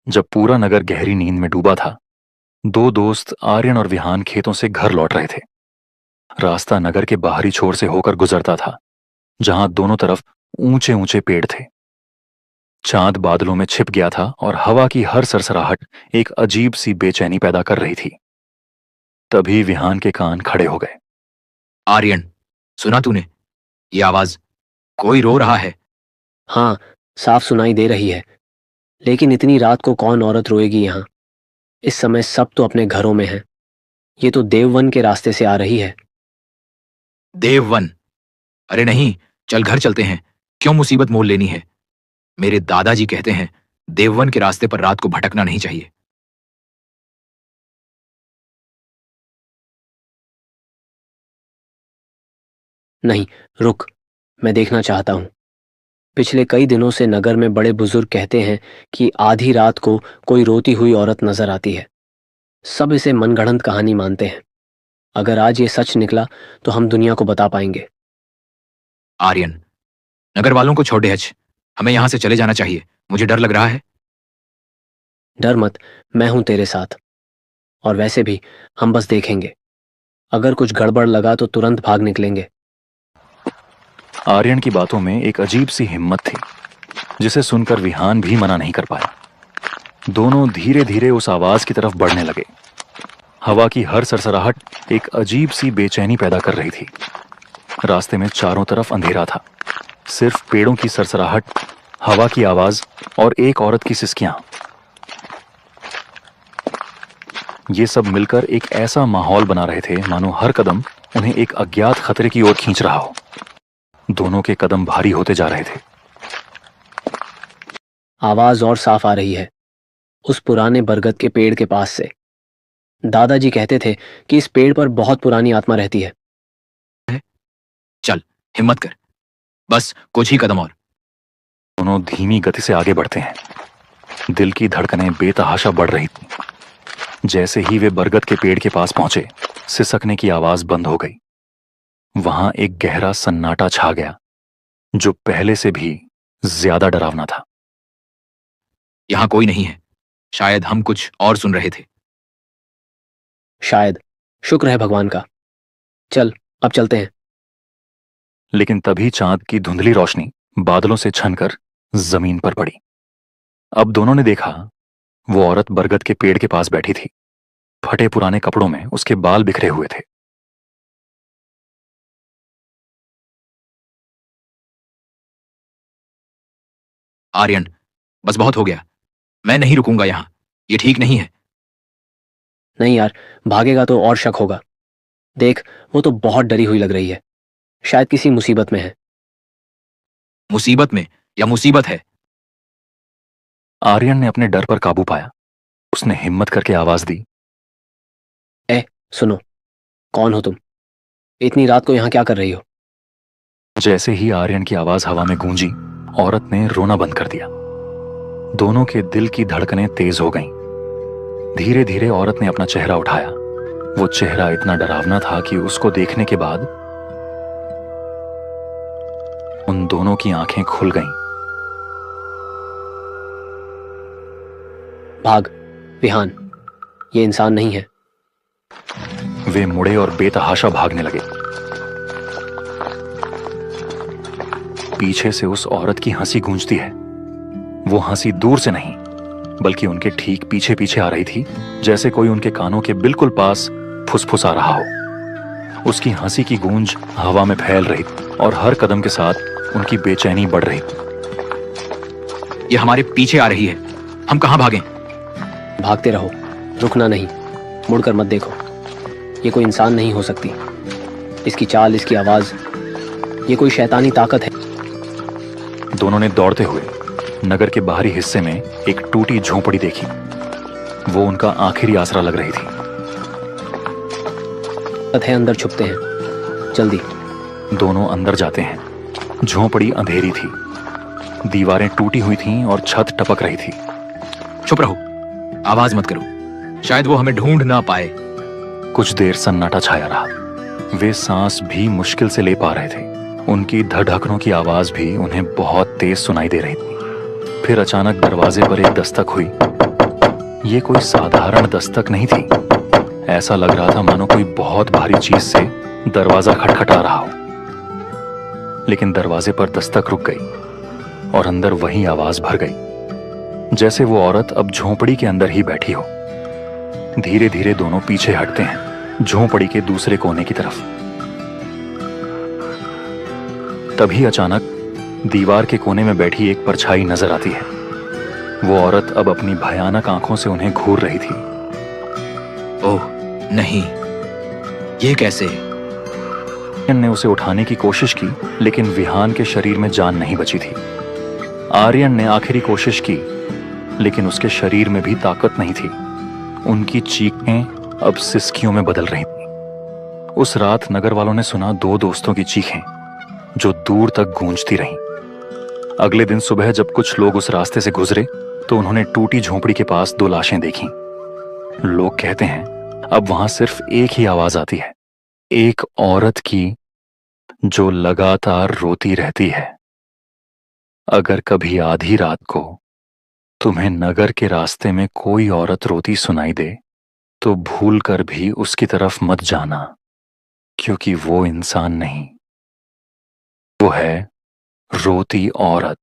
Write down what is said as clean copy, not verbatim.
जब पूरा नगर गहरी नींद में डूबा था, दो दोस्त आर्यन और विहान खेतों से घर लौट रहे थे। रास्ता नगर के बाहरी छोर से होकर गुजरता था, जहां दोनों तरफ ऊंचे ऊंचे पेड़ थे। चांद बादलों में छिप गया था और हवा की हर सरसराहट एक अजीब सी बेचैनी पैदा कर रही थी। तभी विहान के कान खड़े हो गए। आर्यन, सुना तूने? ये आवाज, कोई रो रहा है। हाँ, साफ सुनाई दे रही है। लेकिन इतनी रात को कौन औरत रोएगी यहाँ? इस समय सब तो अपने घरों में हैं। ये तो देववन के रास्ते से आ रही है। देववन? अरे नहीं, चल घर चलते हैं। क्यों मुसीबत मोल लेनी है? मेरे दादाजी कहते हैं देववन के रास्ते पर रात को भटकना नहीं चाहिए। नहीं, रुक, मैं देखना चाहता हूँ। पिछले कई दिनों से नगर में बड़े बुजुर्ग कहते हैं कि आधी रात को कोई रोती हुई औरत नजर आती है। सब इसे मनगढ़ंत कहानी मानते हैं। अगर आज ये सच निकला तो हम दुनिया को बता पाएंगे। आर्यन, नगर वालों को छोड़ दे हज। हमें यहां से चले जाना चाहिए। मुझे डर लग रहा है। डर मत, मैं हूं तेरे साथ। और वैसे भी हम बस देखेंगे। अगर कुछ गड़बड़ लगा तो तुरंत भाग निकलेंगे। आर्यन की बातों में एक अजीब सी हिम्मत थी, जिसे सुनकर विहान भी मना नहीं कर पाया। दोनों धीरे धीरे उस आवाज की तरफ बढ़ने लगे। हवा की हर सरसराहट एक अजीब सी बेचैनी पैदा कर रही थी। रास्ते में चारों तरफ अंधेरा था। सिर्फ पेड़ों की सरसराहट, हवा की आवाज और एक औरत की सिसकियां। ये सब मिलकर एक ऐसा माहौल बना रहे थे मानो हर कदम उन्हें एक अज्ञात खतरे की ओर खींच रहा हो। दोनों के कदम भारी होते जा रहे थे। आवाज और साफ आ रही है, उस पुराने बरगद के पेड़ के पास से। दादाजी कहते थे कि इस पेड़ पर बहुत पुरानी आत्मा रहती है। चल, हिम्मत कर। बस कुछ ही कदम और। दोनों धीमी गति से आगे बढ़ते हैं। दिल की धड़कनें बेतहाशा बढ़ रही थी। जैसे ही वे बरगद के पेड़ के पास पहुंचे, सिसकने की आवाज बंद हो गई। वहां एक गहरा सन्नाटा छा गया, जो पहले से भी ज्यादा डरावना था। यहां कोई नहीं है। शायद हम कुछ और सुन रहे थे। शायद। शुक्र है भगवान का। चल, अब चलते हैं। लेकिन तभी चांद की धुंधली रोशनी बादलों से छनकर जमीन पर पड़ी। अब दोनों ने देखा, वो औरत बरगद के पेड़ के पास बैठी थी। फटे पुराने कपड़ों में उसके बाल बिखरे हुए थे। आर्यन, बस बहुत हो गया। मैं नहीं रुकूंगा यहां। ये ठीक नहीं है। नहीं यार, भागेगा तो और शक होगा। देख, वो तो बहुत डरी हुई लग रही है। शायद किसी मुसीबत में है। मुसीबत में या मुसीबत है? आर्यन ने अपने डर पर काबू पाया। उसने हिम्मत करके आवाज दी। सुनो, कौन हो तुम? इतनी रात को यहाँ क्या कर रही हो? जैसे ही आर्यन की आवाज हवा में गूंजी, औरत ने रोना बंद कर दिया। दोनों के दिल की धड़कनें तेज हो गईं। धीरे धीरे औरत ने अपना चेहरा उठाया। वो चेहरा इतना डरावना था कि उसको देखने के बाद उन दोनों की आंखें खुल गईं। भाग, विहान। ये इंसान नहीं है। वे मुड़े और बेतहाशा भागने लगे। पीछे से उस औरत की हंसी गूंजती है। वो हंसी दूर से नहीं, बल्कि उनके ठीक पीछे पीछे आ रही थी, जैसे कोई उनके कानों के बिल्कुल पास फुसफुसा रहा हो। उसकी हंसी की गूंज हवा में फैल रही थी और हर कदम के साथ उनकी बेचैनी बढ़ रही थी। ये हमारे पीछे आ रही है। हम कहां भागें? भागते रहो, रुकना नहीं। मुड़कर मत देखो। ये कोई इंसान नहीं हो सकती। इसकी चाल, इसकी आवाज, ये कोई शैतानी ताकत है। दोनों ने दौड़ते हुए नगर के बाहरी हिस्से में एक टूटी झोंपड़ी देखी। वो उनका आखिरी आसरा लग रही थी। है, अंदर छुपते हैं, जल्दी। दोनों अंदर जाते हैं। झोंपड़ी अंधेरी थी। दीवारें टूटी हुई थीं और छत टपक रही थी। चुप रहो, आवाज मत करो। शायद वो हमें ढूंढ ना पाए। कुछ देर सन्नाटा छाया रहा। वे सांस भी मुश्किल से ले पा रहे थे। उनकी धड़कनों की आवाज भी उन्हें बहुत तेज सुनाई दे रही थी। फिर अचानक दरवाजे पर एक दस्तक हुई। ये कोई साधारण दस्तक नहीं थी। ऐसा लग रहा था मानो कोई बहुत भारी चीज से दरवाजा खटखटा रहा हो। लेकिन दरवाजे पर दस्तक रुक गई और अंदर वही आवाज भर गई, जैसे वो औरत अब झोंपड़ी के अंदर ही बैठी हो। धीरे धीरे दोनों पीछे हटते हैं, झोंपड़ी के दूसरे कोने की तरफ। तभी अचानक दीवार के कोने में बैठी एक परछाई नजर आती है। वो औरत अब अपनी भयानक आंखों से उन्हें घूर रही थी। ओह नहीं, ये कैसे? आर्यन ने उसे उठाने की कोशिश की, लेकिन विहान के शरीर में जान नहीं बची थी। आर्यन ने आखिरी कोशिश की, लेकिन उसके शरीर में भी ताकत नहीं थी। उनकी चीखें अब सिसकियों में बदल रही थीं। उस रात नगर वालों ने सुना 2 दोस्तों की चीखें, जो दूर तक गूंजती रहीं। अगले दिन सुबह जब कुछ लोग उस रास्ते से गुजरे, तो उन्होंने टूटी झोंपड़ी के पास 2 लाशें देखीं। लोग कहते हैं अब वहां सिर्फ एक ही आवाज आती है, एक औरत की जो लगातार रोती रहती है। अगर कभी आधी रात को तुम्हें नगर के रास्ते में कोई औरत रोती सुनाई दे, तो भूल कर भी उसकी तरफ मत जाना, क्योंकि वो इंसान नहीं, वो है रोती औरत।